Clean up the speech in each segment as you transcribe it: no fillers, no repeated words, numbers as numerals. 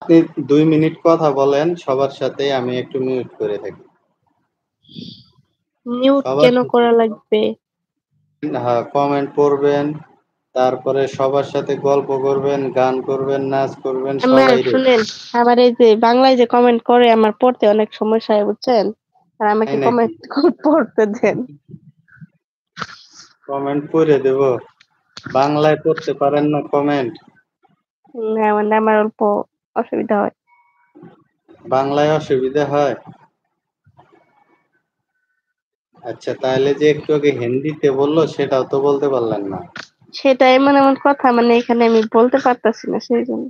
আপনি 2 মিনিট কথা বলেন সবার সাথে, আমি একটু মিউট করে থাকি। মিউট সবার কেন সাথে করা লাগবে? হ্যাঁ, কমেন্ট পড়বেন, তারপরে সবার সাথে গল্প করবেন, গান করবেন, নাচ করবেন, আমার সবাই রে। শুনেন, আমার এই যে বাংলায় যে কমেন্ট করে আমার পড়তে অনেক সমস্যা হয় বুঝছেন, আর তাই আমাকে নাকি? কমেন্ট পড়তে দেন। কমেন্ট পড়ে দেব? বাংলায় পড়তে পারেন না কমেন্ট? হ্যাঁ, মানে আমার অল্প অসুবিধা হয়। বাংলায় অসুবিধা হয়? আচ্ছা, তাহলে যে একটু আগে হিন্দিতে বললো সেটাও তো বলতে পারলেন না। সেটা এমন এমন কথা মানে এখানে আমি বলতে পারতাছি না সেই জন্য।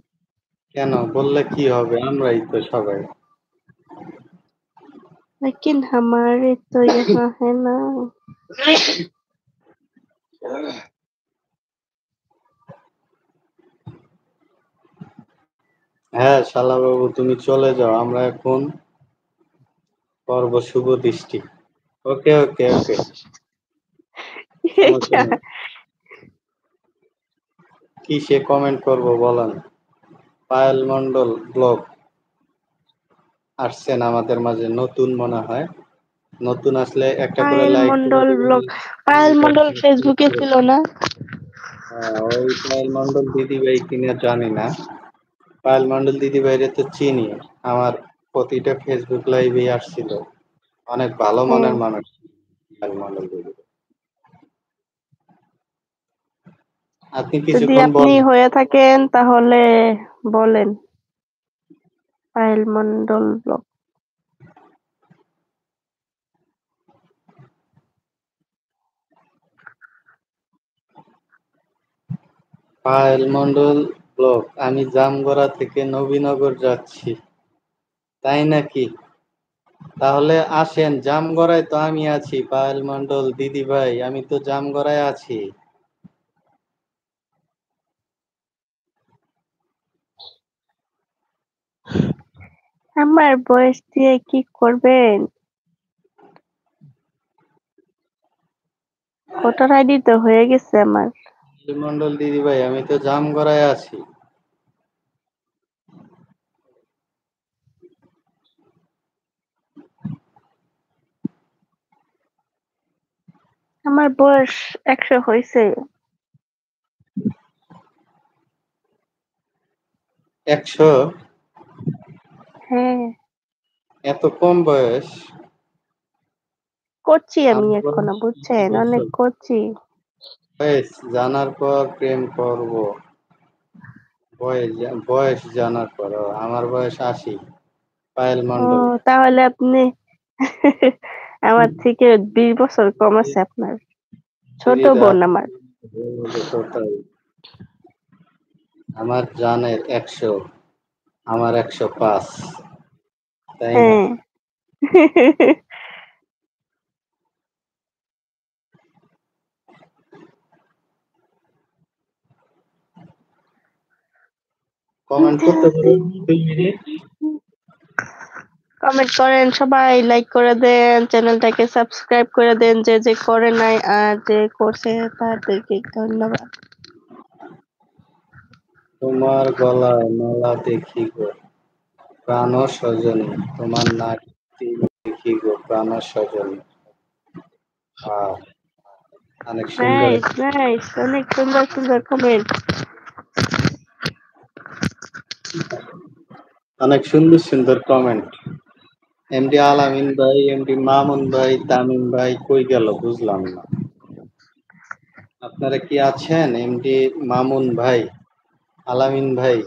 কেন? বললে কি হবে? আমরাই তো সবাই। लेकिन हमारे तो यहाँ है ना। হ্যাঁ শালাবাবু, তুমি চলে যাও, আমরা এখন করবো শুভ দৃষ্টি। ওকে ওকে ওকে, ये সমস্যা क्या? নেই। কি সে কমেন্ট করবো বলেন? পায়েল মন্ডল ব্লগ আসছেন আমাদের মাঝে, নতুন মনে হয়। নতুন আসলে একটা করে পায়েল লাইক করে মন্ডল দিবেন। ব্লগ? পায়েল মন্ডল ফেসবুকে ছিল না? ওই পায়েল মন্ডল দিদি ভাই কিনা জানি না। পায়েল মন্ডল দিদি ভাইরে তো চিনি, আমার প্রতিটা ফেসবুক লাইভে আসছিল। অনেক ভালো হ্যাঁ, মনের মানুষ পায়েল মন্ডল দিদি ভাই। আপনি যদি কিছুক্ষণ আপনি বলেন। হয়ে থাকেন তাহলে বলেন। পায়েল মন্ডল ব্লগ। পায়েল মন্ডল ব্লগ, আমি জামগড়া থেকে নবীনগর যাচ্ছি। তাই নাকি? তাহলে আসেন, জামগড়ায় তো আমি আছি। পায়েল মন্ডল দিদি ভাই, আমি তো জামগড়ায় আছি। আমার বয়স দিয়ে কি করবেন? ভোটার আইডি তো হয়ে গেছে আমার। পায়েল মন্ডল দিদি ভাই, আমি তো জামগড়ায় আছি। আমার বয়স 100 হয়েছে। 100? হ্যাঁ, এত কম বয়স? করছি আমি আমার এখনো বয়স বুঝছেন, অনেক বছর। করছি। বয়স জানার পর প্রেম করব? বয়স জানার পর? আমার বয়স 80। পায়েল ও, মন্ডল। তাহলে আপনি আমার থেকে 20 বছর কম আছে আপনার। ছোট দিদিরা, বোন আমার। বলবো তো তাই। আমার জানের 100, আমার 105, তাই না? হ্যাঁ। কমেন্ট করতে পারবেন 2 মিনিট? কমেন্ট করেন সবাই, লাইক করে দেন, চ্যানেলটাকে সাবস্ক্রাইব করে দেন যে যে করে নাই, আর যে করছে তাদেরকে ধন্যবাদ। তোমার গলায় মালা দেখি গো প্রাণ সজনী, তোমার নাকটি দেখি গো প্রাণ সজনী। আহ, অনেক সুন্দর। নাইস নাইস, অনেক সুন্দর সুন্দর কমেন্ট। অনেক সুন্দর সুন্দর কমেন্ট। এমডি আলামিন ভাই, এমডি মামুন ভাই, তামিম ভাই কই গেল বুঝলাম না। আপনারা কি আছেন? এমডি মামুন ভাই, আলামিন ভাই,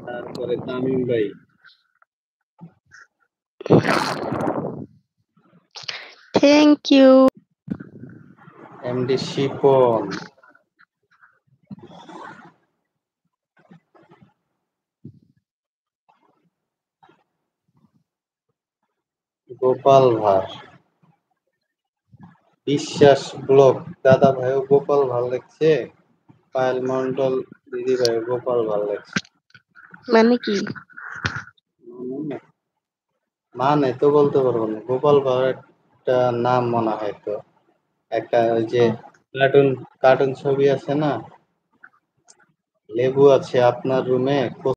তারপরে তামিম ভাই, thank you. MD Shipon, Gopal Bhar, Biswas block, দাদা ভাইও গোপাল ভাঁড় লেখছে, পায়েল মন্ডল দিদি ভাইও গোপাল ভাঁড় লেখছে। মানে কি? মানে তো বলতে পারবো না। গোপাল ভাঁড় একটা নাম মনে হয় তো। একটা ওই যে কার্টুন, কার্টুন ছবি আছে না, লেবু আছে আপনার রুমে,